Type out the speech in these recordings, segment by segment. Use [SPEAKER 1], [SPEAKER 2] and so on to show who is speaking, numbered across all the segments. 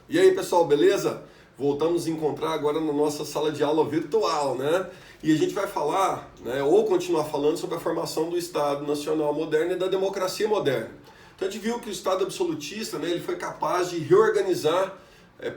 [SPEAKER 1] E aí, pessoal, beleza? Voltamos a nos encontrar agora na nossa sala de aula virtual, né? E a gente vai falar, né, ou continuar falando sobre a formação do Estado Nacional Moderno e da democracia moderna. Então a gente viu que o Estado absolutista, né, ele foi capaz de reorganizar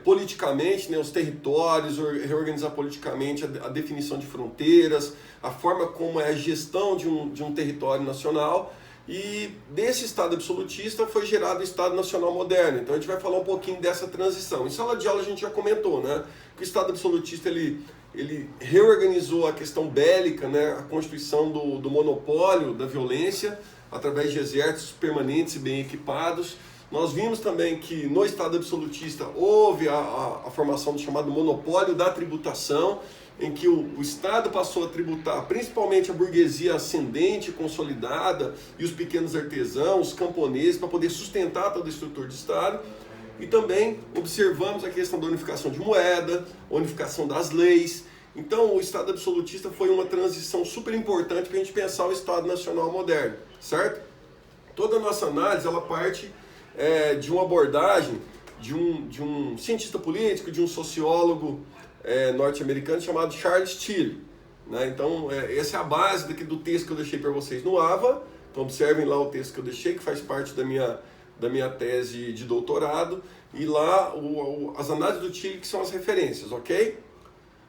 [SPEAKER 1] politicamente, né, os territórios, reorganizar politicamente a definição de fronteiras, a forma como é a gestão de um território nacional. E desse Estado absolutista foi gerado o Estado Nacional Moderno. Então a gente vai falar um pouquinho dessa transição. Em sala de aula a gente já comentou, né, que o Estado absolutista ele reorganizou a questão bélica, né, a constituição do monopólio da violência através de exércitos permanentes e bem equipados. Nós vimos também que no Estado absolutista houve a formação do chamado monopólio da tributação, em que o Estado passou a tributar principalmente a burguesia ascendente, consolidada, e os pequenos artesãos, os camponeses, para poder sustentar toda a estrutura de Estado. E também observamos a questão da unificação de moeda, unificação das leis. Então o Estado absolutista foi uma transição super importante para a gente pensar o Estado Nacional Moderno, certo? Toda a nossa análise ela parte de uma abordagem de um cientista político, de um sociólogo norte-americano chamado Charles Tilly, né? Então essa é a base do texto que eu deixei para vocês no AVA. Então observem lá o texto que eu deixei, que faz parte da minha tese de doutorado, e lá as análises do Tilly que são as referências, ok?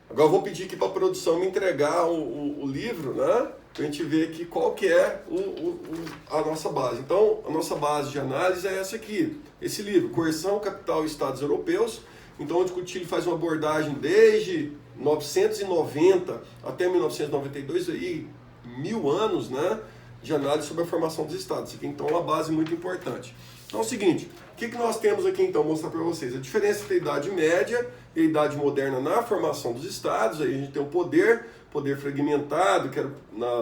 [SPEAKER 1] Agora eu vou pedir aqui para a produção me entregar o livro, né? Para a gente ver aqui qual que é a nossa base. Então, a nossa base de análise é essa aqui, esse livro, Coerção, Capital e Estados Europeus. Então, onde o Tilly faz uma abordagem desde 990 até 1992, aí, 1000 anos, né, de análise sobre a formação dos Estados. Isso aqui, então, é uma base muito importante. Então, é o seguinte, o que nós temos aqui, então, vou mostrar para vocês. A diferença entre a Idade Média e a Idade Moderna na formação dos Estados. Aí a gente tem o poder fragmentado, que era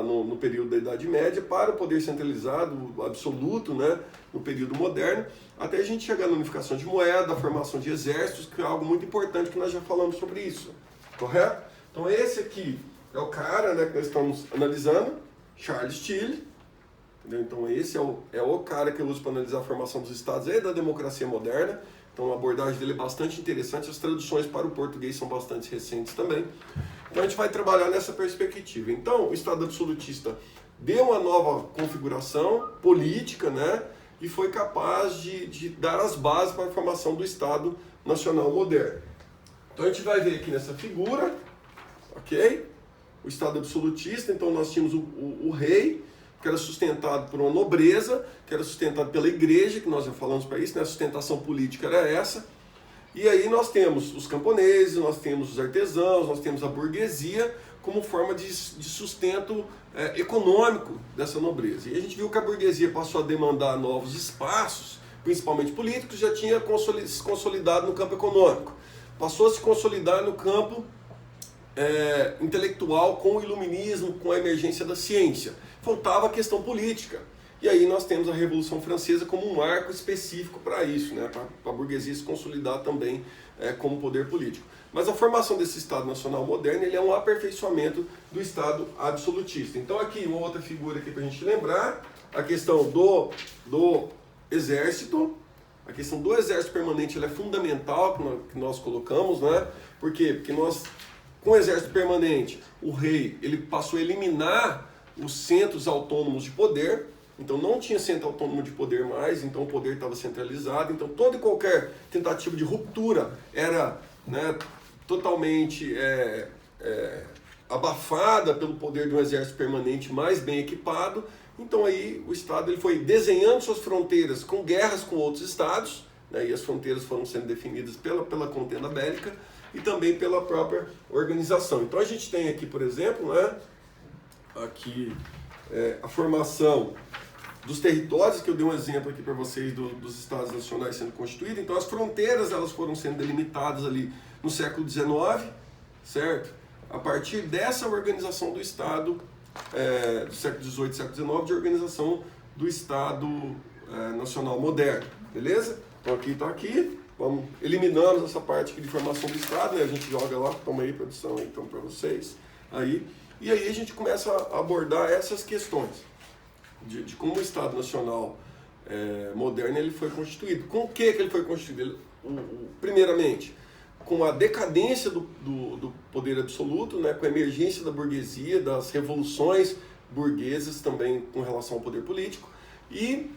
[SPEAKER 1] no período da Idade Média, para o poder centralizado, absoluto, né, no período moderno, até a gente chegar na unificação de moeda, a formação de exércitos, que é algo muito importante, que nós já falamos sobre isso, correto? Então esse aqui é o cara, né, que nós estamos analisando, Charles Tilly, entendeu? Então esse é o cara que eu uso para analisar a formação dos Estados e da democracia moderna. Então a abordagem dele é bastante interessante, as traduções para o português são bastante recentes também. Então a gente vai trabalhar nessa perspectiva. Então o Estado absolutista deu uma nova configuração política, né, e foi capaz de dar as bases para a formação do Estado Nacional Moderno. Então a gente vai ver aqui nessa figura, ok? O Estado absolutista, então nós tínhamos o rei, que era sustentado por uma nobreza, que era sustentado pela igreja, que nós já falamos para isso, né? A sustentação política era essa. E aí nós temos os camponeses, nós temos os artesãos, nós temos a burguesia como forma de sustento econômico dessa nobreza. E a gente viu que a burguesia passou a demandar novos espaços, principalmente políticos, já tinha se consolidado no campo econômico. Passou a se consolidar no campo intelectual com o iluminismo, com a emergência da ciência. Faltava a questão política. E aí nós temos a Revolução Francesa como um marco específico para isso, né? Para a burguesia se consolidar também como poder político. Mas a formação desse Estado Nacional Moderno ele é um aperfeiçoamento do Estado absolutista. Então aqui uma outra figura para a gente lembrar, a questão do exército. A questão do exército permanente ela é fundamental, que nós colocamos, né? Por quê? Porque nós, com o exército permanente, o rei ele passou a eliminar os centros autônomos de poder. Então não tinha centro autônomo de poder mais, então o poder estava centralizado. Então toda e qualquer tentativa de ruptura era, né, totalmente abafada pelo poder de um exército permanente mais bem equipado. Então aí o Estado ele foi desenhando suas fronteiras com guerras com outros estados, né, e as fronteiras foram sendo definidas pela contenda bélica e também pela própria organização. Então a gente tem aqui, por exemplo, né, aqui a formação dos territórios, que eu dei um exemplo aqui para vocês dos estados nacionais sendo constituídos. Então as fronteiras elas foram sendo delimitadas ali no século XIX, certo? A partir dessa organização do Estado, do século XVIII, século XIX, de organização do Estado Nacional Moderno, beleza? Então aqui está aqui, vamos eliminando essa parte aqui de formação do Estado, né? A gente joga lá, toma aí produção então para vocês, aí. E aí a gente começa a abordar essas questões de como o Estado Nacional moderno ele foi constituído. Com o que ele foi constituído? Primeiramente, com a decadência do poder absoluto, né, com a emergência da burguesia, das revoluções burguesas também com relação ao poder político, e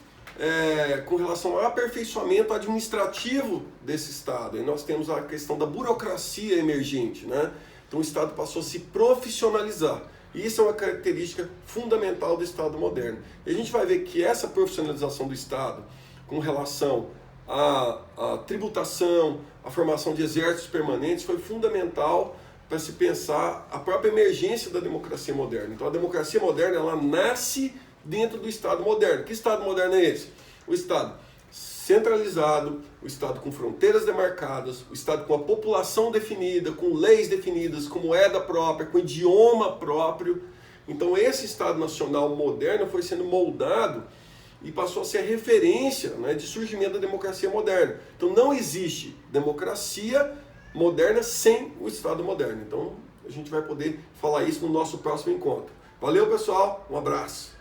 [SPEAKER 1] com relação ao aperfeiçoamento administrativo desse Estado. E nós temos a questão da burocracia emergente, né? Então o Estado passou a se profissionalizar. E isso é uma característica fundamental do Estado moderno. E a gente vai ver que essa profissionalização do Estado, com relação à tributação, à formação de exércitos permanentes, foi fundamental para se pensar a própria emergência da democracia moderna. Então a democracia moderna, ela nasce dentro do Estado moderno. Que Estado moderno é esse? O Estado centralizado, o Estado com fronteiras demarcadas, o Estado com a população definida, com leis definidas, com moeda própria, com idioma próprio. Então esse Estado nacional moderno foi sendo moldado e passou a ser a referência, né, de surgimento da democracia moderna. Então não existe democracia moderna sem o Estado moderno. Então a gente vai poder falar isso no nosso próximo encontro. Valeu, pessoal, um abraço.